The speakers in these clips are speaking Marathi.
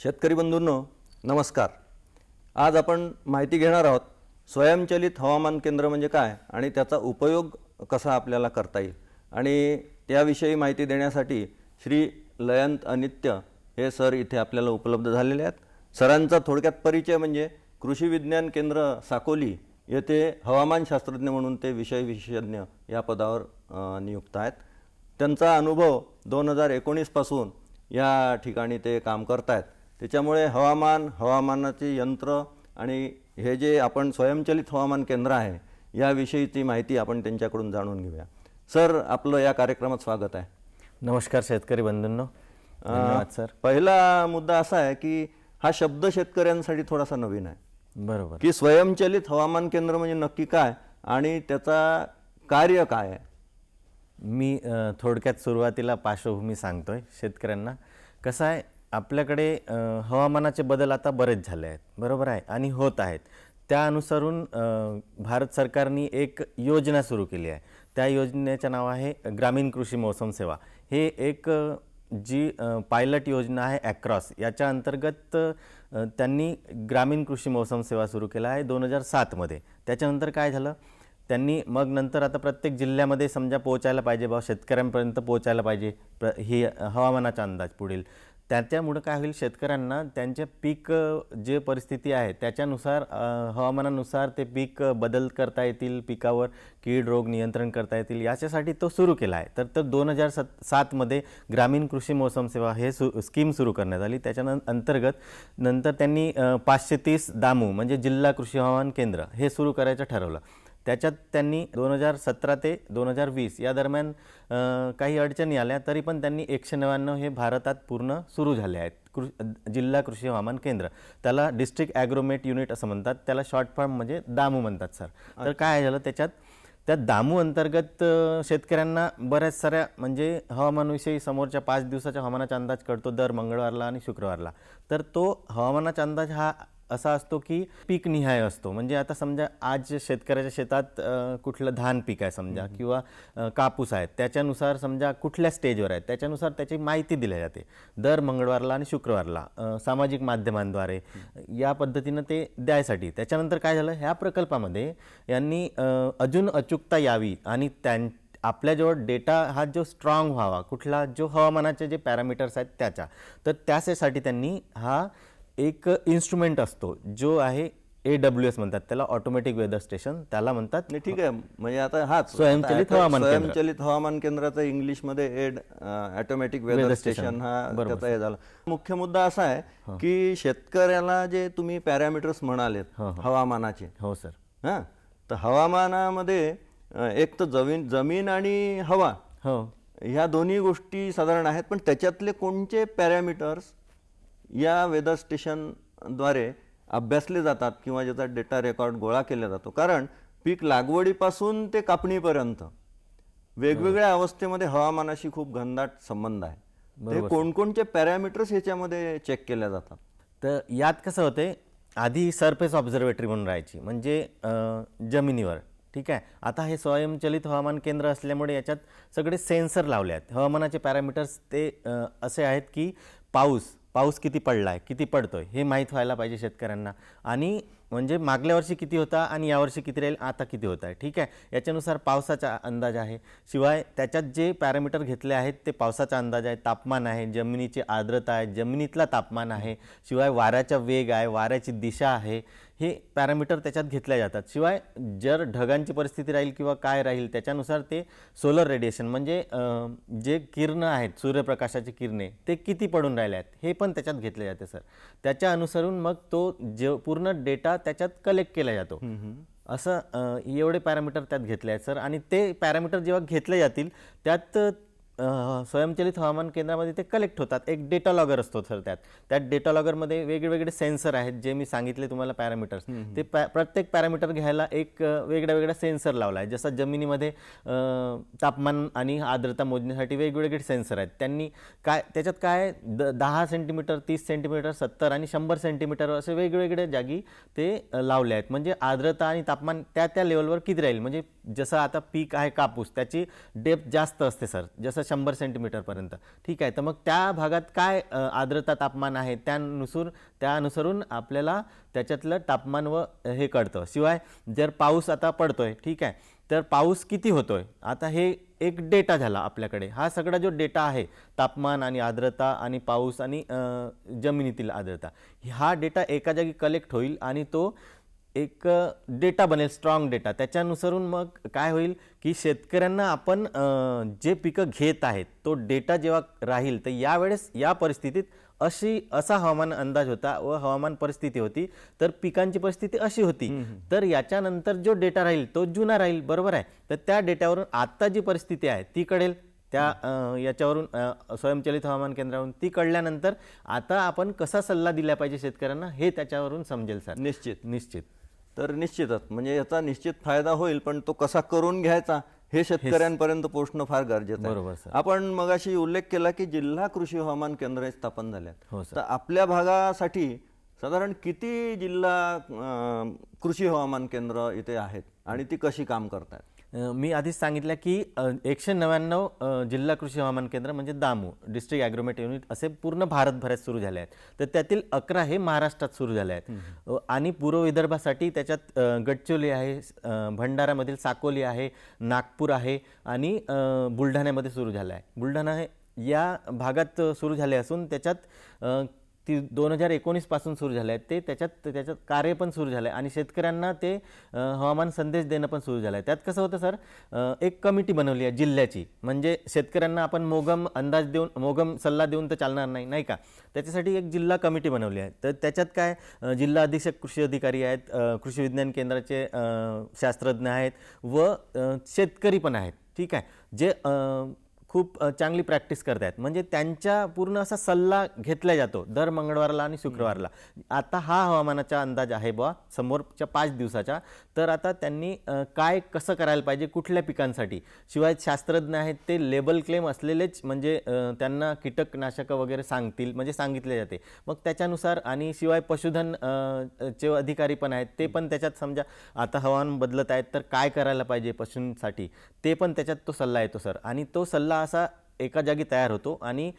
शेतकरी बंधूंनो नमस्कार. आज आपण माहिती घेणार आहोत स्वयंचलित हवामान केंद्र म्हणजे काय आणि त्याचा उपयोग कसा आपल्याला करता येईल. आणि त्याविषयी माहिती देण्यासाठी श्री लयंत अनित्य हे सर इथे आपल्याला उपलब्ध झालेले आहेत. सरांचा थोडक्यात परिचय म्हणजे कृषी विज्ञान केंद्र साकोली येथे हवामानशास्त्रज्ञ म्हणून ते विषय विशेषज्ञ या पदावर नियुक्त आहेत. त्यांचा अनुभव 2019 पासून या ठिकाणी ते काम करत आहेत. त्याच्यामुळे हवामानाचे यंत्र आणि हे जे आपण स्वयंचलित हवामान केंद्र आहे याविषयीची माहिती आपण त्यांच्याकडून जाणून घेऊया. सर, आपलं या कार्यक्रमात स्वागत आहे. नमस्कार शेतकरी बंधूंनो. धन्यवाद सर. पहिला मुद्दा असा आहे की हा शब्द शेतकऱ्यांसाठी थोडासा नवीन आहे. बरोबर. की स्वयंचलित हवामान केंद्र म्हणजे नक्की काय आणि त्याचा कार्य काय आहे. मी थोडक्यात सुरुवातीला पार्श्वभूमी सांगतोय शेतकऱ्यांना. कसं आहे, आपल्याकडे हवामानाचे बदल आता बरेच झाले आहेत, बरोबर आहे, आणि होत आहेत. त्यानुसारून भारत सरकारने एक योजना सुरू केली आहे. त्या योजनेचं नाव आहे ग्रामीण कृषी मौसम सेवा. हे एक जी पायलट योजना आहे ॲक्रॉस, याच्या अंतर्गत त्यांनी ग्रामीण कृषी मौसम सेवा सुरू केला आहे 2007 त्याच्यानंतर काय झालं, त्यांनी मग नंतर आता प्रत्येक जिल्ह्यामध्ये समजा पोहोचायला पाहिजे, बा शेतकऱ्यांपर्यंत पोहोचायला पाहिजे ही हवामानाचा अंदाज पुढील. त्याच्यामुळं काय होईल, शेतकऱ्यांना त्यांचे पीक जे परिस्थिती आहे त्याच्यानुसार हवामानानुसार ते पीक बदल करता येतील, पिकावर कीड रोग नियंत्रण करता येतील, याच्यासाठी तो सुरू केला आहे. तर 2007 ग्रामीण कृषी मौसम सेवा हे स्कीम सुरू करण्यात आली. त्याच्या अंतर्गत नंतर त्यांनी 530 दामू म्हणजे जिल्हा कृषी हवामान केंद्र हे सुरू करायचं ठरवलं. त्याच्यात त्यांनी 2017 ते 2020 या दरम्यान काही अडचणी आल्या, तरी पण त्यांनी 199 हे भारतात पूर्ण सुरू झाले आहेत. जिल्हा कृषी हवामान केंद्र, त्याला डिस्ट्रिक्ट ॲग्रोमेट युनिट असं म्हणतात, त्याला शॉर्ट फॉर्म म्हणजे दामू म्हणतात सर. तर काय झालं, त्या दामू अंतर्गत शेतकऱ्यांना बऱ्याच साऱ्या म्हणजे हवामानाविषयी समोरच्या 5 दिवसाच्या हवामानाचा अंदाज कळतो दर मंगळवारला आणि शुक्रवारला. तर तो हवामानाचा अंदाज हा असा असतो की पीक निहाय असतो. म्हणजे आता समजा आज शेतकऱ्याच्या शेतात कुठलं धान पीक आहे समजा किंवा कापूस आहे, त्याच्यानुसार समजा कुठल्या स्टेजवर आहे त्याच्यानुसार त्याची माहिती दिली जाते दर मंगळवारला आणि शुक्रवारला सामाजिक माध्यमांद्वारे. या पद्धतीनं ते द्यायसाठी. त्याच्यानंतर काय झालं, ह्या प्रकल्पामध्ये यांनी अजून अचूकता यावी आणि आपल्याजवळ डेटा हा जो स्ट्रॉंग व्हावा, कुठला जो हवामानाचे जे पॅरामीटर्स आहेत त्याच्या, तर त्यासाठी त्यांनी हा एक इन्स्ट्रुमेंट असतो जो आहे AWS म्हणतात त्याला, ऑटोमॅटिक वेदर स्टेशन त्याला म्हणतात. ठीक आहे, म्हणजे आता हाच स्वयंचलित हवामान केंद्राचं इंग्लिशमध्ये ऑटोमॅटिक वेदर स्टेशन हा त्याचा हे झाला. मुख्य मुद्दा असा आहे की शेतकऱ्याला जे तुम्ही पॅरामीटर्स म्हणालेत हवामानाचे. हो सर. हां, तर हवामानामध्ये एक तर जमीन आणि हवा ह्या दोन्ही गोष्टी साधारण आहेत, पण त्याच्यातले कोणते पॅरामीटर्स या वेदर स्टेशनद्वारे अभ्यासले जातात किंवा ज्याचा डेटा रेकॉर्ड गोळा केला जातो. कारण पीक लागवडीपासून ते कापणीपर्यंत वेगवेगळ्या अवस्थेमध्ये हवामानाशी खूप घनदाट संबंध आहे. ते कोणकोणते पॅरामीटर्स ह्याच्यामध्ये चेक केल्या जातात. तर यात कसं होते, आधी सरफेस ऑब्झर्वेटरी म्हणून राहायची, म्हणजे जमिनीवर. ठीक आहे. आता हे स्वयंचलित हवामान केंद्र असल्यामुळे याच्यात सगळे सेन्सर लावले आहेत. हवामानाचे पॅरामीटर्स ते असे आहेत की पाऊस किती पडला आहे, किती पडतोय हे माहीत व्हायला पाहिजे शेतकऱ्यांना. आणि म्हणजे मागल्या वर्षी किती होता आणि यावर्षी किती राहील, आता किती होत आहे, ठीक आहे. याच्यानुसार पावसाचा अंदाज आहे. शिवाय त्याच्यात जे पॅरामीटर घेतले आहेत ते पावसाचा अंदाज आहे, तापमान आहे, जमिनीची आर्द्रता आहे, जमिनीतला तापमान आहे, शिवाय वाऱ्याचा वेग आहे, वाऱ्याची दिशा आहे, हे पॅरामीटर त्याच्यात घेतले जातात. शिवाय जर ढगांची परिस्थिती राहील किंवा काय राहील त्याच्यानुसार ते सोलर रेडिएशन म्हणजे जे किरणं आहेत सूर्यप्रकाशाची किरणे ते किती पडून राहिले आहेत हे पण त्याच्यात घेतले जाते सर. त्याच्या अनुसरून मग तो जे पूर्ण डेटा त्याच्यात कलेक्ट केला जातो. असं एवढे पॅरामीटर त्यात घेतले आहेत सर. आणि ते पॅरामीटर जेव्हा घेतले जातील त्यात स्वयंचलित हवामान केंद्रामध्ये ते कलेक्ट होतात. एक डेटा लॉगर असतो सर. त्यात डेटा लॉगरमध्ये वेगवेगळे सेन्सर आहेत जे मी सांगितले तुम्हाला पॅरामीटर्स. ते प्रत्येक पॅरामीटर घ्यायला एक वेगळा वेगळा सेन्सर लावला आहे. जसं जमिनीमध्ये तापमान आणि आर्द्रता मोजण्यासाठी वेगवेगळे सेन्सर आहेत. त्यांनी त्याच्यात काय 10 सेंटीमीटर, 30 सेंटीमीटर, 70 आणि 100 सेंटीमीटर असे वेगवेगळे जागी ते लावले आहेत. म्हणजे आर्द्रता आणि तापमान त्या लेवलवर किती राहील. म्हणजे जसं आता पीक आहे कापूस, त्याची डेप्थ जास्त असते सर, जसं 100 सेंटीमीटरपर्यंत, ठीक आहे. तर मग त्या भागात काय आर्द्रता तापमान आहे त्यानुसारून आपल्याला त्याच्यातलं तापमान व हे कळतं. शिवाय जर पाऊस आता पडतोय, ठीक आहे, तर पाऊस किती होतोय, आता हे एक डेटा झाला आपल्याकडे. हा सगळा जो डेटा आहे तापमान आणि आर्द्रता आणि पाऊस आणि जमिनीतील आर्द्रता, हा डेटा एका जागी कलेक्ट होईल आणि तो एक डेटा बनेल, स्ट्रॉंग डेटा. त्याच्यानुसारून मग काय होईल की शेतकऱ्यांना आपण जे पिकं घेत आहेत तो डेटा जेव्हा राहील तर यावेळेस या परिस्थितीत असा हवामान अंदाज होता व हवामान परिस्थिती होती, तर पिकांची परिस्थिती अशी होती. तर याच्यानंतर जो डेटा राहील तो जुना राहील, बरोबर आहे. तर त्या डेटावरून आता जी परिस्थिती आहे ती कळेल. त्या याच्यावरून स्वयंचलित हवामान केंद्रावरून ती कळल्यानंतर आता आपण कसा सल्ला दिला पाहिजे शेतकऱ्यांना हे त्याच्यावरून समजेल सर. निश्चित. तर निश्चितच म्हणजे याचा निश्चित फायदा होईल, पण तो कसा करून घ्यायचा हे शेतकऱ्यांपर्यंत पोहोचणं फार गरजेचं आहे. बरोबर सर. आपण मगाशी उल्लेख केला की जिल्हा कृषी हवामान केंद्र स्थापन झाल्यात. हो सर. तर आपल्या भागासाठी साधारण किती जिल्हा कृषी हवामान केंद्र इथे आहेत आणि ती कशी काम करतात? मी आधीच सांगितलं की 199 जिल्हा कृषी हवामान केंद्र म्हणजे दामू डिस्ट्रिक्ट ॲग्रोमेट युनिट असे पूर्ण भारतभरात सुरू झाले आहेत. तर त्यातील 11 हे महाराष्ट्रात सुरू झाले आहेत. आणि पूर्व विदर्भासाठी त्याच्यात गडचिरोली आहे, भंडारामधील साकोली आहे, नागपूर आहे आणि बुलढाण्यामध्ये सुरू झालं आहे. बुलढाणा हे या भागात सुरू झाले असून त्याच्यात ती 2019 पासून सुरू झाले आहेत. ते त्याच्यात कार्य पण सुरू झालं आहे आणि शेतकऱ्यांना ते हवामान संदेश देणं पण सुरू झालं आहे. त्यात कसं होतं सर, एक कमिटी बनवली आहे जिल्ह्याची. म्हणजे शेतकऱ्यांना आपण मोगम सल्ला देऊन तर चालणार नाही का. त्याच्यासाठी एक जिल्हा कमिटी बनवली आहे. तर त्याच्यात काय जिल्हा अधीक्षक कृषी अधिकारी आहेत, कृषी विज्ञान केंद्राचे शास्त्रज्ञ आहेत व शेतकरी पण आहेत, ठीक आहे, जे खूप चांगली प्रॅक्टिस करतात. म्हणजे त्यांच्या पूर्ण असा सल्ला घेतला जातो दर मंगळवारला आणि शुक्रवारला. आता हा हवामानाचा अंदाज आहे बुवा समोरच्या 5 दिवसाचा, तर आता त्यांनी काय कसं करायला पाहिजे कुठल्या पिकांसाठी. शिवाय शास्त्रज्ञ आहेत ते लेबल क्लेम असलेलेच, म्हणजे त्यांना कीटकनाशकं वगैरे म्हणजे सांगितले जाते. मग त्याच्यानुसार आणि शिवाय पशुधन चे अधिकारी पण आहेत, ते पण त्याच्यात समजा आता हवामान बदलत आहेत तर काय करायला पाहिजे पशूंसाठी, ते पण त्याच्यात तो सल्ला येतो सर. आणि तो सल्ला असा एका जागी तयार होतो आणि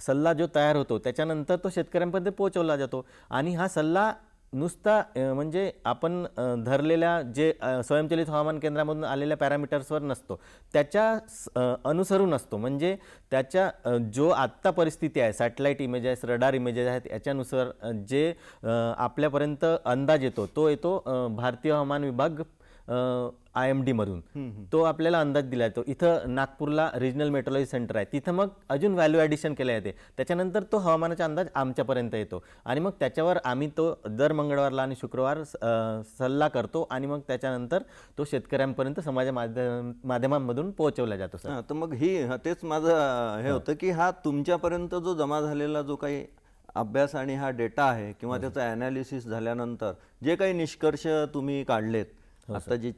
सल्ला जो तयार होतो त्याच्यानंतर तो शेतकऱ्यांपर्यंत पोहोचवला जातो. आणि हा सल्ला नुसता म्हणजे आपण धरलेल्या जे स्वयंचलित हवामान केंद्रामधून आलेल्या पॅरामीटर्सवर नसतो, त्याच्या अनुसरून असतो. म्हणजे त्याच्या जो आत्ता परिस्थिती आहे, सॅटेलाईट इमेजेस, रडार इमेजेस आहेत, याच्यानुसार जे आपल्यापर्यंत अंदाज येतो तो येतो भारतीय हवामान विभाग IMD मधून. तो आपल्याला अंदाज दिला जातो. इथं नागपूरला रिजनल मेट्रोलॉजी सेंटर आहे, तिथं मग अजून व्हॅल्यू ॲडिशन केलं जाते. त्याच्यानंतर तो हवामानाचा अंदाज आमच्यापर्यंत येतो आणि मग त्याच्यावर आम्ही तो दर मंगळवारला आणि शुक्रवार सल्ला करतो आणि मग त्याच्यानंतर तो शेतकऱ्यांपर्यंत समाज माध्यमांमधून पोहोचवला जातो सर. तर मग तेच माझं हे होतं की हा तुमच्यापर्यंत जो जमा झालेला जो काही अभ्यास आणि हा डेटा आहे किंवा त्याचा ॲनालिसिस झाल्यानंतर जे काही निष्कर्ष तुम्ही काढलेत, आता जी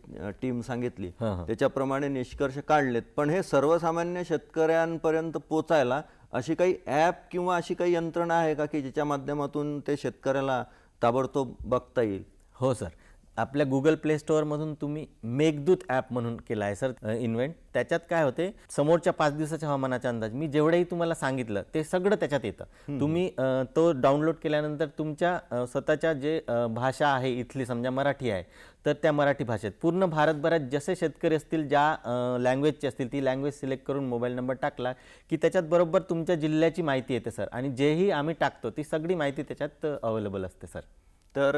टीम सांगितली त्याच्याप्रमाणे निष्कर्ष काढलेत, पण हे सर्वसामान्य शेतकऱ्यांपर्यंत पोचायला अशी काही ॲप किंवा अशी काही यंत्रणा आहे का की ज्याच्या माध्यमातून ते शेतकऱ्याला ताबडतोब बघता येईल? हो सर. आपल्या गुगल प्ले स्टोअरमधून तुम्ही मेघदूत ॲप म्हणून केला आहे सर इन्व्हेंट. त्याच्यात काय होते, समोरच्या 5 दिवसाच्या हवामानाचा अंदाज मी जेवढंही तुम्हाला सांगितलं ते सगळं त्याच्यात येतं. तुम्ही तो डाउनलोड केल्यानंतर तुमच्या स्वतःच्या जे भाषा आहे इथली, समजा मराठी आहे तर त्या मराठी भाषेत पूर्ण भारतभरात जसे शेतकरी असतील, ज्या लँग्वेजचे असतील ती लँग्वेज सिलेक्ट करून मोबाईल नंबर टाकला की त्याच्यात बरोबर तुमच्या जिल्ह्याची माहिती येते सर. आणि जेही आम्ही टाकतो ती सगळी माहिती त्याच्यात अवेलेबल असते सर. तर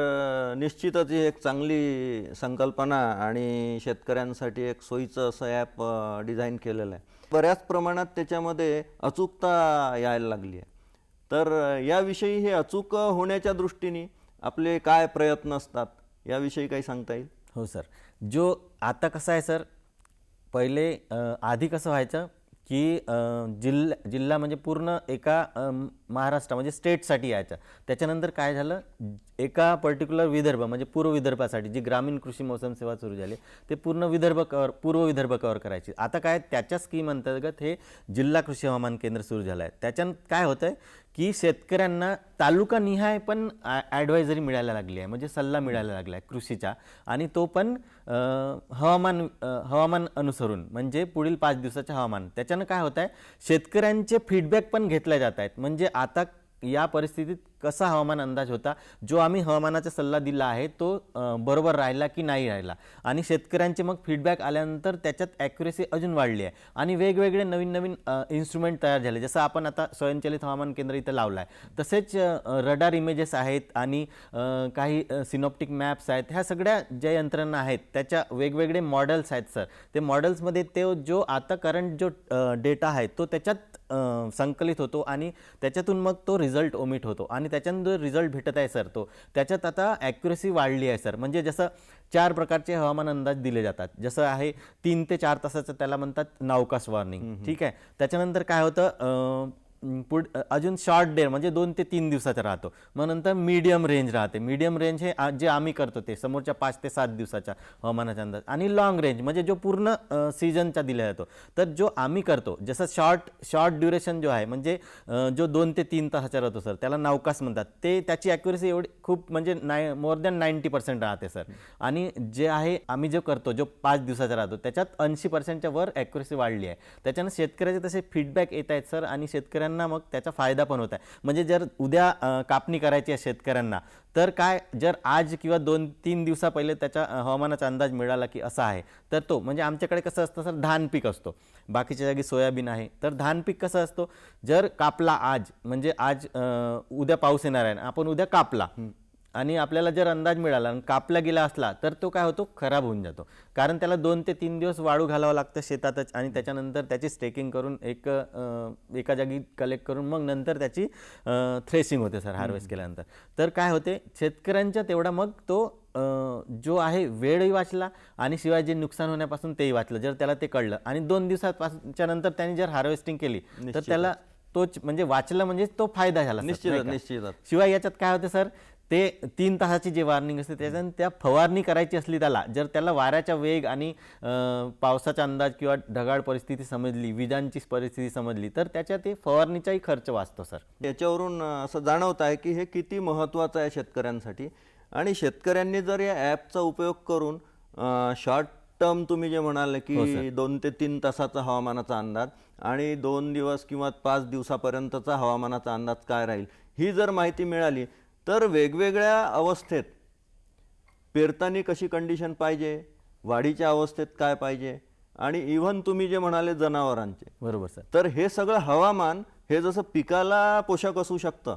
निश्चितच ही एक चांगली संकल्पना आणि शेतकऱ्यांसाठी एक सोयीचं असं ॲप डिझाईन केलेलं आहे. बऱ्याच प्रमाणात त्याच्यामध्ये अचूकता यायला लागली आहे. तर याविषयी हे अचूक होण्याच्या दृष्टीने आपले काय प्रयत्न असतात याविषयी काही सांगता येईल? हो सर. जो आता कसं आहे सर, पहिले आधी कसं व्हायचं की जिल्हा म्हणजे पूर्ण एका महाराष्ट्र म्हणजे स्टेटसाठी यायचा. त्याच्यानंतर काय झालं, एका पर्टिक्युलर विदर्भ म्हणजे पूर्व विदर्भासाठी जी ग्रामीण कृषी मोसम सेवा सुरू झाली ते पूर्ण पूर्व विदर्भ कव्हर करायची. आता काय त्याच्या स्कीम अंतर्गत हे जिल्हा कृषी हवामान केंद्र सुरू झालं आहे. त्याच्यात काय होतं की शेतकऱ्यांना तालुकानिहाय पण ॲडवायझरी मिळायला लागली आहे, म्हणजे सल्ला मिळायला लागला आहे कृषीचा. आणि तो पण हवामान अनुसरून, म्हणजे पुढील 5 दिवसाचे हवामान. त्याच्यानं काय होत आहे, शेतकऱ्यांचे फीडबॅक पण घेतले जात आहेत. म्हणजे आता या परिस्थितीत कसा हवामान अंदाज होता, जो आम्ही हवामानाचा सल्ला दिला आहे तो बरोबर राहिला की नाही राहिला. आणि शेतकऱ्यांचे मग फीडबॅक आल्यानंतर त्याच्यात ॲक्युरेसी अजून वाढली आहे. आणि वेगवेगळे नवीन नवीन इन्स्ट्रुमेंट तयार झाले. जसं आपण आता स्वयंचलित हवामान केंद्र इथं लावलं आहे, तसेच रडार इमेजेस आहेत आणि काही सिनॉप्टिक मॅप्स आहेत. ह्या सगळ्या ज्या यंत्रणा आहेत त्याच्या वेगवेगळे मॉडेल्स आहेत सर. ते मॉडेल्समध्ये ते जो आता करंट जो डेटा आहे तो त्याच्यात संकलित होतो आणि त्याच्यातून मग तो रिझल्ट ओमिट होतो. आणि त्याच्यातून जो रिझल्ट भेटत आहे सर तो त्याच्यात आता ॲक्युरेसी वाढली आहे सर. म्हणजे जसं 4 प्रकारचे हवामान अंदाज दिले जातात. जसं आहे 3 ते 4 तासाचं त्याला म्हणतात नावकास्ट वॉर्निंग. ठीक आहे. त्याच्यानंतर काय होतं, अजून शॉर्ट डे म्हणजे 2 ते 3 दिवसाचा राहतो. मग नंतर मीडियम रेंज राहते. मीडियम रेंज हे जे आम्ही करतो ते समोरच्या 5 ते 7 दिवसाच्या हवामानाचा अंदाज. आणि लॉंग रेंज म्हणजे जो पूर्ण सीझनचा दिला जातो. तर जो आम्ही करतो जसं शॉर्ट ड्युरेशन जो आहे म्हणजे जो 2 ते 3 तासाचा राहतो सर, त्याला नावकास्ट म्हणतात. ते त्याची ॲक्युरेसी एवढी खूप म्हणजे मोर दॅन 90% राहते सर. आणि जे आहे आम्ही जो करतो जो 5 दिवसाचा राहतो त्याच्यात 80%च्या वर ॲक्युरेसी वाढली आहे. त्याच्यानं शेतकऱ्याचे तसे फीडबॅक येत आहेत सर. आणि शेतकऱ्यांना मग त्याचा फायदा पण होत आहे. म्हणजे जर उद्या कापणी करायची आहे शेतकऱ्यांना, तर काय जर आज किंवा 2-3 दिवसा पहिले त्याच्या हवामानाचा अंदाज मिळाला की असा आहे, तर तो म्हणजे आमच्याकडे कसं असतं सर, धान पीक असतो, बाकीच्या जागी सोयाबीन आहे. तर धान पीक कसं असतो, जर कापला आज म्हणजे आज उद्या पाऊस येणार आहे, आपण उद्या कापला आणि आपल्याला जर अंदाज मिळाला आणि कापला गेला असला तर तो काय होतो, खराब होऊन जातो. कारण त्याला 2 ते 3 दिवस वाळू घालावं लागतं शेतातच. आणि त्याच्यानंतर त्याची स्टेकिंग करून एका जागी कलेक्ट करून मग नंतर त्याची थ्रेसिंग होते सर हार्वेस्ट केल्यानंतर. तर काय होते, शेतकऱ्यांच्या तेवढा मग तो जो आहे वेळही वाचला आणि शिवाय जे नुकसान होण्यापासून तेही वाचलं जर त्याला ते कळलं. आणि 2 दिवसाच्या नंतर त्यांनी जर हार्वेस्टिंग केली तर त्याला तोच म्हणजे वाचलं, म्हणजे तो फायदा झाला. निश्चित. शिवाय याच्यात काय होते सर, ते 3 तासाची जी वॉर्निंग असते त्याच्यानं त्या फवारणी करायची असली जर त्याला वाऱ्याचा वेग आणि पावसाचा अंदाज किंवा ढगाळ परिस्थिती समजली, विजांची परिस्थिती समजली, तर त्याच्या ते फवारणीचाही खर्च वाचतो सर. याच्यावरून असं जाणवत आहे की हे किती महत्त्वाचं आहे शेतकऱ्यांसाठी. आणि शेतकऱ्यांनी जर या ॲपचा उपयोग करून शॉर्ट टर्म तुम्ही जे म्हणाले की 2 ते 3 तासाचा हवामानाचा अंदाज आणि 2 दिवस किंवा 5 दिवसापर्यंतचा हवामानाचा अंदाज काय राहील ही जर माहिती मिळाली, तर वेगवेगळ्या अवस्थेत पेरताना कशी कंडिशन पाहिजे, वाढीच्या अवस्थेत काय पाहिजे, आणि इव्हन तुम्ही जे म्हणाले जनावरांचे, बरोबर सर, तर हे सगळं हवामान हे जसं पिकाला पोषक असू शकतं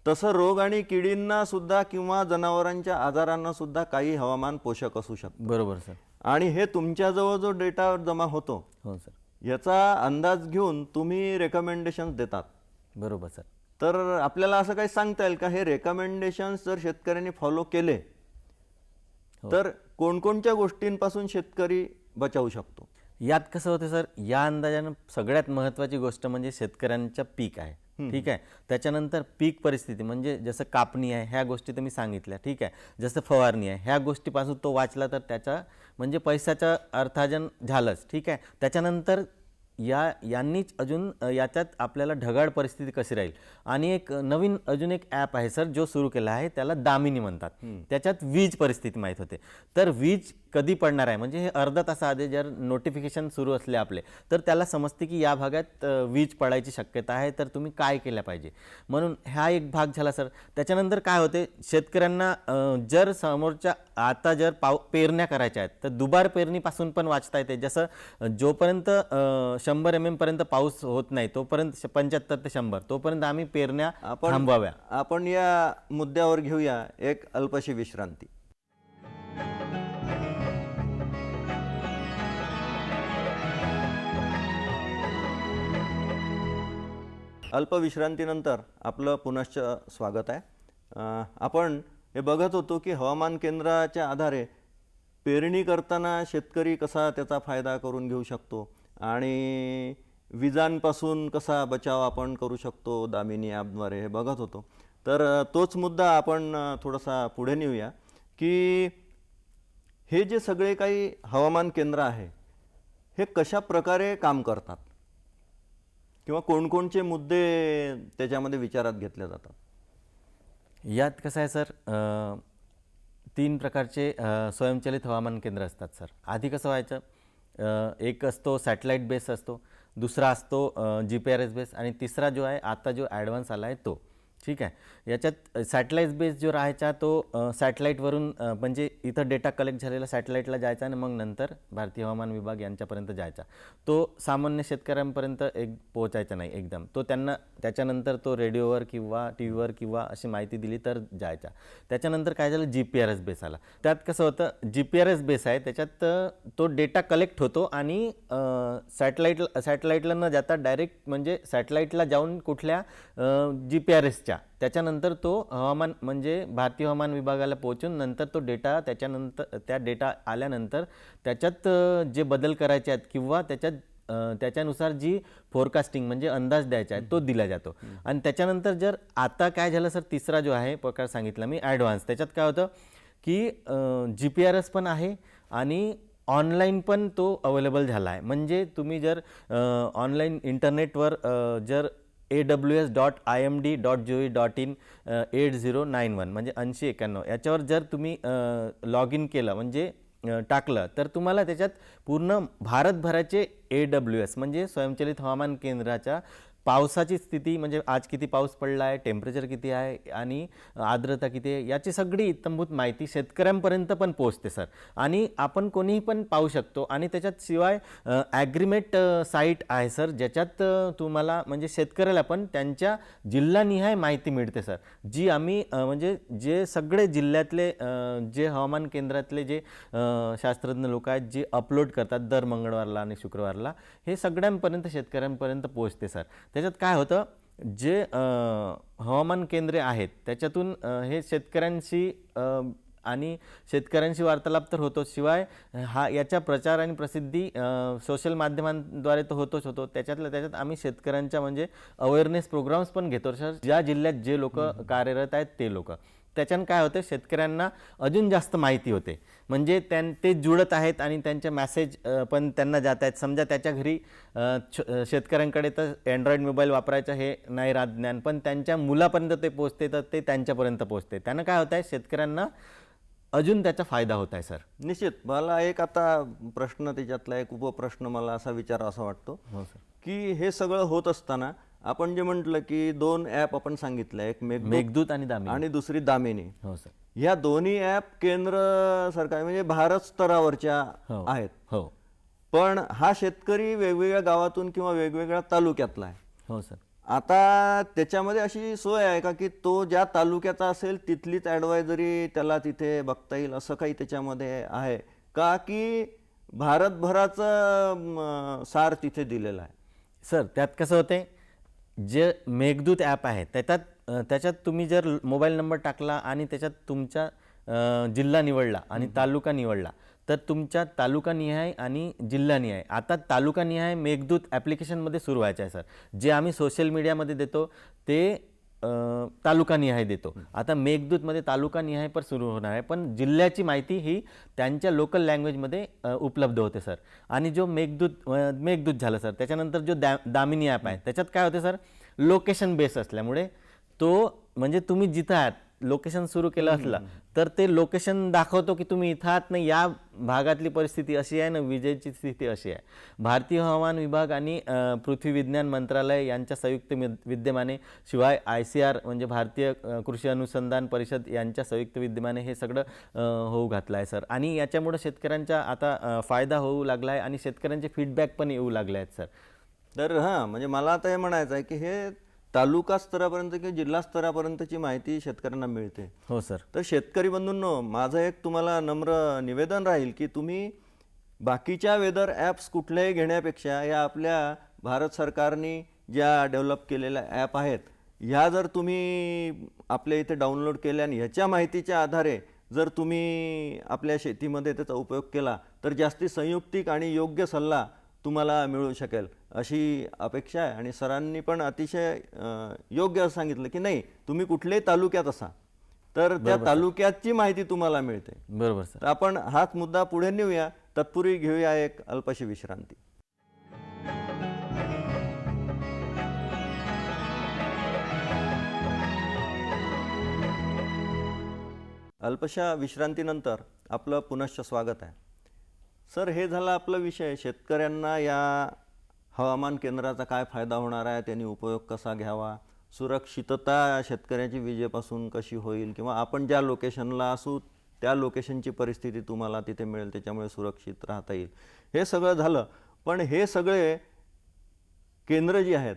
तसं रोग आणि किडींना सुद्धा किंवा जनावरांच्या आजारांना सुद्धा काही हवामान पोषक असू शकतं. बरोबर सर. आणि हे तुमच्याजवळ जो डेटा जमा होतो हो सर, याचा अंदाज घेऊन तुम्ही रेकमेंडेशन्स देतात. बरोबर सर. तर आपल्याला असं काही सांगता येईल का, हे रेकमेंडेशन्स जर शेतकऱ्यांनी फॉलो केले तर कोणकोणत्या गोष्टींपासून शेतकरी बचावू शकतो? यात कसं होतं सर, या अंदाजानं सगळ्यात महत्त्वाची गोष्ट म्हणजे शेतकऱ्यांच्या पीक आहे. ठीक आहे. त्याच्यानंतर पीक परिस्थिती म्हणजे जसं कापणी आहे ह्या गोष्टी तुम्ही सांगितल्या. ठीक आहे. जसं फवारणी आहे ह्या गोष्टीपासून तो वाचला तर त्याचा म्हणजे पैशाचं अर्थार्जन झालंच. ठीक आहे. त्याच्यानंतर यांनीच अजून याच्यात आपल्याला ढगाळ परिस्थिती कशी राहील. आणि एक नवीन अजून एक ॲप आहे सर जो सुरू केला आहे, त्याला दामिनी म्हणतात. त्याच्यात वीज परिस्थिती माहीत होते. तर वीज कधी पडणार आहे म्हणजे हे अर्धा तासाआधी जर नोटिफिकेशन सुरू असले आपले, तर त्याला समजते की या भागात वीज पडायची शक्यता आहे, तर तुम्ही काय केलं पाहिजे. म्हणून हा एक भाग झाला सर. त्याच्यानंतर काय होते, शेतकऱ्यांना जर समोरच्या आता जर पेरण्या करायच्या आहेत तर दुबार पेरणीपासून पण वाचता येते. जसं जोपर्यंत 100 mm पर्यंत पाऊस होत नाही तोपर्यंत 75 ते 100 तोपर्यंत आम्ही पेरण्या थांबवाव्या. आपण या मुद्द्यावर घेऊया एक अल्पशी विश्रांती. अल्पविश्रांतीनंतर आपलं पुनश्च स्वागत आहे. आपण हे बघत होतो की हवामान केंद्राच्या आधारे पेरणी करताना शेतकरी कसा त्याचा फायदा करून घेऊ शकतो आणि विजांपासून कसा बचाव आपण करू शकतो दामिनी ॲपद्वारे, हे बघत होतो. तर तोच मुद्दा आपण थोडासा पुढे नेऊया की हे जे सगळे काही हवामान केंद्र आहे हे कशा प्रकारे काम करतात किंवा कोणकोणचे मुद्दे त्याच्यामध्ये विचारात घेतले जातात. यात कसं आहे सर, 3 प्रकारचे स्वयंचलित हवामान केंद्र असतात सर. आधी कसं व्हायचं, एक असतो सॅटेलाईट बेस असतो, दुसरा असतो GPS बेस आणि तिसरा जो आहे आता जो ॲडव्हान्स आला आहे तो. ठीक आहे. याच्यात सॅटेलाईट बेस जो राहायचा तो सॅटेलाईटवरून म्हणजे इथं डेटा कलेक्ट झालेला सॅटेलाईटला जायचा आणि मग नंतर भारतीय हवामान विभाग यांच्यापर्यंत जायचा. तो सामान्य शेतकऱ्यांपर्यंत पोहोचायचा नाही एकदम. तो त्यांना त्याच्यानंतर तो रेडिओवर किंवा टी व्हीवर किंवा अशी माहिती दिली तर जायचा. त्याच्यानंतर काय झालं, GPS बेस आला. त्यात कसं होतं, GPS बेस आहे त्याच्यात तो डेटा कलेक्ट होतो आणि सॅटेलाईटला न जाता डायरेक्ट म्हणजे सॅटेलाईटला जाऊन कुठल्या GPRSच्या त्याच्यानंतर तो हवामान म्हणजे भारतीय हवामान विभागाला पोहोचून नंतर तो डेटा त्याच्यानंतर त्या डेटा आल्यानंतर त्याच्यात जे बदल करायचे आहेत किंवा त्याच्यानुसार जी फोरकास्टिंग म्हणजे अंदाज द्यायचा आहे तो दिला जातो. आणि त्याच्यानंतर जर आता काय झालं सर, तिसरा जो आहे प्रकार सांगितला मी ॲडव्हान्स, त्याच्यात काय होतं की GPS पण आहे आणि ऑनलाईन पण तो अवेलेबल झाला आहे. म्हणजे तुम्ही जर ऑनलाईन इंटरनेटवर जर aws.imd.gov.in 8091 म्हणजे 8091 याच्यावर जर तुम्ही लॉग इन केलं म्हणजे टाकलं तर तुम्हाला त्याच्यात पूर्ण भारतभराचे AWS म्हणजे स्वयंचलित हवामान केंद्राच्या पावसाची स्थिती म्हणजे आज किती पाऊस पडला आहे, टेम्परेचर किती आहे आणि आर्द्रता किती आहे याची सगळी इत्थंभूत माहिती शेतकऱ्यांपर्यंत पण पोहोचते सर. आणि आपण कोणीही पण पाहू शकतो. आणि त्याच्यात शिवाय ॲग्रीमेट साईट आहे सर, ज्याच्यात तुम्हाला म्हणजे शेतकऱ्याला पण त्यांच्या जिल्हानिहाय माहिती मिळते सर, जी आम्ही म्हणजे जे सगळे जिल्ह्यातले जे हवामान केंद्रातले जे शास्त्रज्ञ लोक आहेत जे अपलोड करतात दर मंगळवारला आणि शुक्रवारला, हे सगळ्यांपर्यंत शेतकऱ्यांपर्यंत पोहोचते सर. त्याच्यात काय होतं, जे हवामान केंद्रे आहेत त्याच्यातून हे शेतकऱ्यांशी आणि शेतकऱ्यांशी वार्तालाप तर होतो, शिवाय याचा प्रचार आणि प्रसिद्धी सोशल माध्यमांद्वारे तर होतो. त्याच्यात आम्ही शेतकऱ्यांच्या म्हणजे अवेअरनेस प्रोग्राम्स पण घेतो सर, ज्या जिल्ह्यात जे लोक कार्यरत आहेत ते लोक. त्याच्यानं काय होतं, शेतकऱ्यांना अजून जास्त माहिती होते. म्हणजे ते जुळत आहेत आणि त्यांचे मेसेज पण त्यांना जात आहेत. समजा त्याच्या घरी शेतकऱ्यांकडे तर अँड्रॉइड मोबाईल वापरायचं हे नाही राहत ज्ञान, पण त्यांच्या मुलापर्यंत ते पोहोचते तर ते त्यांच्यापर्यंत पोहोचते. त्यानं काय होत आहे, शेतकऱ्यांना अजून त्याचा फायदा होत आहे सर. निश्चित. मला एक आता प्रश्न त्याच्यातला एक उपप्रश्न मला असा विचार असा वाटतो की हे सगळं होत असताना आपण जे म्हटलं की 2 ॲप आपण सांगितलं, एक मेघदूत आणि दामिनी आणि दुसरी दामिनी. हो सर. या दोन्ही ॲप केंद्र सरकार म्हणजे भारत स्तरावरच्या आहेत. हो. पण हा शेतकरी वेगवेगळ्या गावातून किंवा वेगवेगळ्या तालुक्यातला आहे. हो सर. आता त्याच्यामध्ये अशी सोय आहे का की तो ज्या तालुक्याचा असेल तिथलीच ॲडवायझरी त्याला तिथे बघता येईल, असं काही त्याच्यामध्ये आहे का की भारतभराचं सार तिथे दिलेलं आहे? सर त्यात कसं होते, जे मेघदूत ॲप आहे त्याच्यात तुम्ही जर मोबाईल नंबर टाकला आणि त्याच्यात तुमचा जिल्हा निवडला आणि तालुका निवडला तर तुमच्या तालुकानिहाय आणि जिल्हानिहाय, आता तालुकानिहाय मेघदूत ॲप्लिकेशनमध्ये सुरू व्हायचं आहे सर. जे आम्ही सोशल मीडियामध्ये देतो ते तालुकानिहाय देतो. आता मेघदूतमध्ये तालुकानिहाय पण सुरू होणार आहे, पण जिल्ह्याची माहिती ही त्यांच्या लोकल लँग्वेजमध्ये उपलब्ध होते सर. आणि जो मेघदूत झालं सर, त्याच्यानंतर जो दामिनी ॲप आहे त्याच्यात काय होते सर, लोकेशन बेस असल्यामुळे तो म्हणजे तुम्ही जिथं आहात लोकेशन सुरू केलं असलं तर ते लोकेशन दाखवतो की तुम्ही इथं आहात ना, या भागातली परिस्थिती अशी आहे ना, विजेची स्थिती अशी आहे. भारतीय हवामान विभाग आणि पृथ्वी विज्ञान मंत्रालय यांच्या संयुक्त विद्यमाने, शिवाय ICR म्हणजे भारतीय कृषी अनुसंधान परिषद यांच्या संयुक्त विद्यमाने हे सगळं होऊ घातलं आहे सर. आणि याच्यामुळे शेतकऱ्यांचा आता फायदा होऊ लागला आहे आणि शेतकऱ्यांचे फीडबॅक पण येऊ लागले आहेत सर. तर हां, म्हणजे मला आता हे म्हणायचं आहे की हे तालुका स्तरापर्यंत किंवा जिल्हा स्तरापर्यंतची माहिती शेतकऱ्यांना मिळते. हो सर. तर शेतकरी बंधूंनो, माझं एक तुम्हाला नम्र निवेदन राहील की तुम्ही बाकीच्या वेदर ॲप्स कुठल्याही घेण्यापेक्षा या आपल्या भारत सरकारने ज्या डेव्हलप केलेल्या ॲप आहेत ह्या जर तुम्ही आपल्या इथे डाउनलोड केल्या आणि ह्याच्या माहितीच्या आधारे जर तुम्ही आपल्या शेतीमध्ये त्याचा उपयोग केला तर जास्ती संयुक्तिक आणि योग्य सल्ला तुम्हाला मिळू शकेल अशी अपेक्षा आहे. आणि सरांनी पण अतिशय योग्य असं सांगितलं की नाही, तुम्ही कुठल्याही तालुक्यात असा तर त्या तालुक्याची माहिती तुम्हाला मिळते. बरोबर सर. तर आपण हाच मुद्दा पुढे नेऊया. तत्पूर्वी घेऊया एक अल्पशी विश्रांती. अल्पशा विश्रांतीनंतर आपलं पुनश्च स्वागत आहे. सर, हे झालं आपला विषय, शेतकऱ्यांना या हवामान केंद्राचा काय फायदा होणार आहे, त्यांनी उपयोग कसा घ्यावा, सुरक्षितता शेतकऱ्याची विजेपासून कशी होईल, किंवा आपण ज्या लोकेशनला असू त्या लोकेशनची परिस्थिती तुम्हाला तिथे मिळेल, त्याच्यामुळे सुरक्षित राहता येईल. हे सगळं झालं, पण हे सगळे केंद्र जी आहेत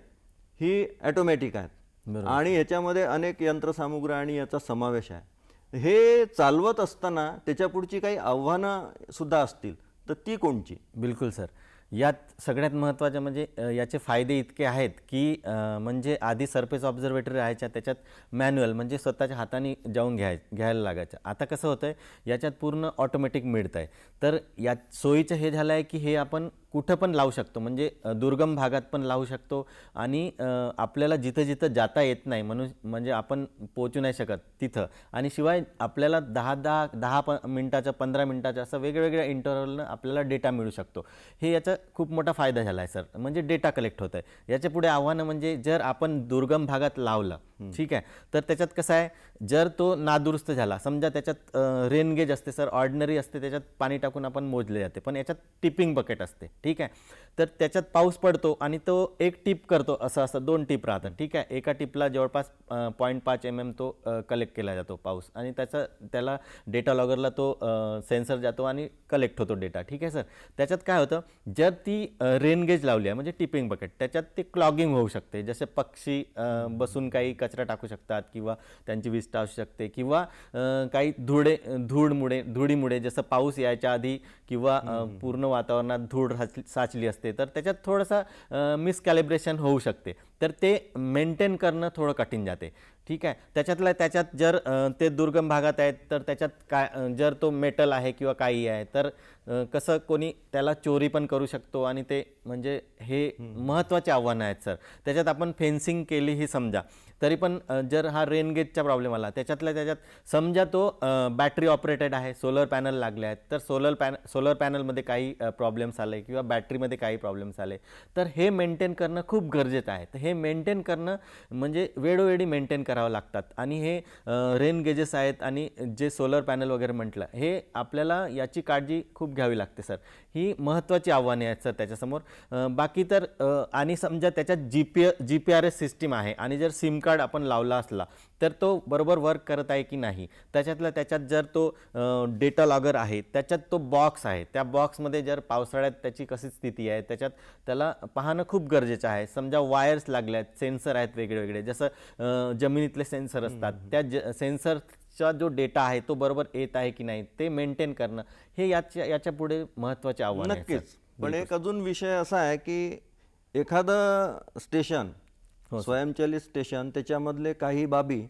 ही ॲटोमॅटिक आहेत आणि ह्याच्यामध्ये अनेक यंत्रसामुग्री आणि याचा समावेश आहे. हे चालवत असताना त्याच्या पुढची काही आव्हानं सुद्धा असतील, तर ती कोणची? बिलकुल सर. यात सगळ्यात महत्त्वाचं म्हणजे याचे फायदे इतके आहेत की म्हणजे आधी सरफेस ऑब्झर्वेटरी राहायच्या, त्याच्यात मॅन्युअल म्हणजे स्वतःच्या हाताने जाऊन घ्यायला लागायचं. आता कसं होतं आहे, याच्यात पूर्ण ऑटोमॅटिक मिळतं आहे. तर यात सोयीचं हे झालं आहे की हे आपण कुठं पण लावू शकतो, म्हणजे दुर्गम भागात पण लावू शकतो आणि आपल्याला जिथं जिथं जाता येत नाही म्हणजे आपण पोहोचू नाही शकत तिथं, आणि शिवाय आपल्याला 10 मिनटाचं 15 मिनटाचं असं वेगवेगळ्या इंटरव्हलनं आपल्याला डेटा मिळू शकतो. हे याचा खूप मोठा फायदा झाला आहे सर, म्हणजे डेटा कलेक्ट होत आहे. याच्या पुढे आव्हानं म्हणजे जर आपण दुर्गम भागात लावलं, ठीक आहे, तर त्याच्यात कसं आहे, जर तो नादुरुस्त झाला, समजा त्याच्यात रेन गेज असते सर, ऑर्डिनरी असते, त्याच्यात पाणी टाकून आपण मोजले जाते, पण याच्यात टिपिंग बकेट असते, ठीक आहे. तर त्याच्यात पाऊस पडतो आणि तो एक टिप करतो, असं 2 टिप राहतात, ठीक आहे. एका टिपला जवळपास 0.5 mm तो कलेक्ट केला जातो पाऊस, आणि त्याला डेटा लॉगरला तो सेन्सर जातो आणि कलेक्ट होतो डेटा, ठीक आहे सर. त्याच्यात काय होतं, जर ती रेन गेज लावली आहे म्हणजे टिपिंग बकेट, त्याच्यात ते क्लॉगिंग होऊ शकते, जसे पक्षी बसून काही कचरा टाकू शकतात किंवा त्यांची विष्ठा असू शकते, किंवा काही धुळीमुळे जसं पाऊस यायच्या आधी किंवा पूर्ण वातावरणात धूळ साचली असते, तर त्याच्यात थोडंसं मिसकॅलिब्रेशन होऊ शकते, तर ते मेंटेन करणं थोडं कठीण जाते, ठीक आहे. त्याच्यात जर ते दुर्गम भागात आहेत तर त्याच्यात काय, जर तो मेटल आहे किंवा काही आहे तर कसं कोणी त्याला चोरी पण करू शकतो, आणि ते म्हणजे हे महत्त्वाचे आव्हानं आहेत सर. त्याच्यात आपण फेन्सिंग केली ही समजा, तरी पण जर हा रेन गेजचा प्रॉब्लेम आला, त्याच्यात समजा तो बॅटरी ऑपरेटेड आहे, सोलर पॅनल लागले आहेत, तर सोलर पॅनलमध्ये काही प्रॉब्लेम्स आले किंवा बॅटरीमध्ये काही प्रॉब्लेम्स आले, तर हे मेंटेन करणं खूप गरजेचं आहे. तर हे मेंटेन करणं म्हणजे वेळोवेळी मेंटेन करावं लागतात, आणि हे रेन गेजेस आहेत आणि जे सोलर पॅनल वगैरे म्हटलं, हे आपल्याला याची काळजी खूप घ्यावी लागते सर. ही महत्त्वाची आव्हाने आहेत सर त्याच्यासमोर. बाकी तर आणि समजा त्याच्यात GPRS सिस्टीम आहे आणि जर सिम कार्ड आपण लावला असला तर तो बरोबर वर्क करत आहे की नाही, त्याच्यात जर तो डेटा लॉगर आहे, त्याच्यात तो बॉक्स आहे, त्या बॉक्समध्ये जर पावसाळ्यात त्याची कशी स्थिती आहे त्याला पाहणं खूप गरजेचं आहे. समजा वायर्स लागल्या आहेत, सेन्सर आहेत वेगळे, जसं जमिनीतले सेन्सर असतात, त्या सेन्सरचा जो डेटा आहे तो बरोबर येत आहे की नाही ते मेंटेन करणं, हे याच्या पुढे महत्त्वाचे आव्हान आहे. नक्कीच. पण एक अजून विषय असा आहे की एखादं स्टेशन, स्वयंचलित स्टेशन, त्याच्यामधले काही बाबी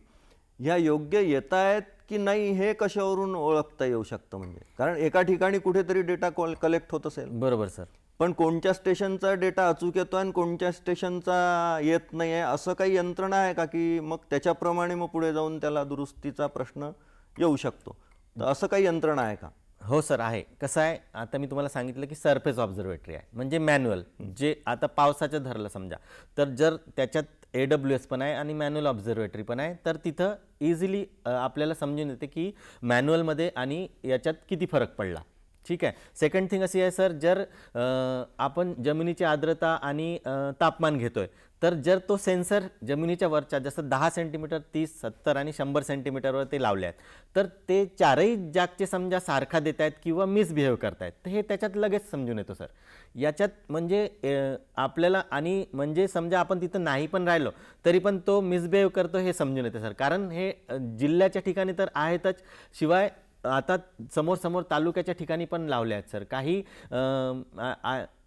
ह्या योग्य येत आहेत की नाही हे कशावरून ओळखता येऊ शकतं? म्हणजे कारण एका ठिकाणी कुठेतरी डेटा कलेक्ट होत असेल, बरोबर सर, पण कोणत्या स्टेशनचा डेटा अचूक येतो आणि कोणत्या स्टेशनचा येत नाही आहे असं काही यंत्रणा आहे का, की मग त्याच्याप्रमाणे मग पुढे जाऊन त्याला दुरुस्तीचा प्रश्न येऊ शकतो? तर असं काही यंत्रणा आहे का? हो सर, आहे. कसं आहे, आता मी तुम्हाला सांगितलं की सरफेस ऑब्झर्वेटरी आहे, म्हणजे मॅन्युअल. जे आता पावसाचं धरलं समजा, तर जर त्याच्यात AWS पण आहे आणि मॅन्युअल ऑब्झर्वेटरी पण आहे, तर तिथं इझिली आपल्याला समजून येते की मॅन्युअलमध्ये आणि याच्यात किती फरक पडला. ठीक आहे. सेकंड थिंग अशी आहे सर, जर आपण जमिनीची आर्द्रता आणि तापमान घेतोय, तर जर तो सेन्सर जमिनीच्या वरच्या जसं 10 सेंटीमीटर, 30, 70 आणि 100 सेंटीमीटरवर ते लावले आहेत, तर ते चारही जागचे समजा सारखा देत आहेत किंवा मिसबिहेव करतायत, तर हे त्याच्यात लगेच समजून येतो सर. याच्यात म्हणजे आपल्याला आणि म्हणजे समजा आपण तिथं नाही पण राहिलो तरी पण तो मिसबिहेव करतो हे समजून येते सर. कारण हे जिल्ह्याच्या ठिकाणी तर आहेतच, शिवाय आता समोर तालुक्याच्या ठिकाणी पण लावले आहेत सर. काही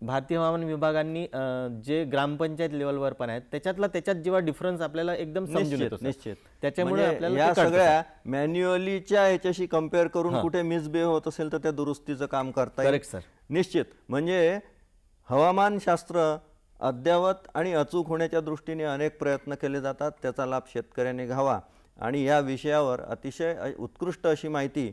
भारतीय हवामान विभागांनी जे ग्रामपंचायत लेवलवर पण आहेत, त्याच्यात जेव्हा डिफरन्स आपल्याला एकदम समजून येतो सर. निश्चित. त्याच्यामुळे म्हणजे आपल्याला या ते कळतं सर. सगळ्या मॅन्युअलीच्या ह्याच्याशी कम्पेअर करून कुठे मिसबिहेव होत असेल तर त्या दुरुस्तीचं काम करता येईल. Correct sir. निश्चित. म्हणजे हवामानशास्त्र अद्ययावत आणि अचूक होण्याच्या दृष्टीने अनेक प्रयत्न केले जातात. त्याचा लाभ शेतकऱ्यांनी घ्यावा आणि या विषयावर अतिशय उत्कृष्ट अशी माहिती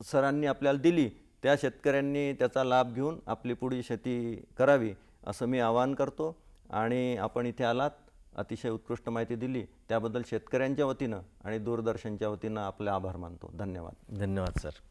सरांनी आपल्याला दिली. त्या शेतकऱ्यांनी त्याचा लाभ घेऊन आपली पुढील शेती करावी असं मी आवाहन करतो. आणि आपण इथे आलात, अतिशय उत्कृष्ट माहिती दिली त्याबद्दल शेतकऱ्यांच्या वतीनं आणि दूरदर्शनच्या वतीनं आपले आभार मानतो. धन्यवाद. धन्यवाद सर.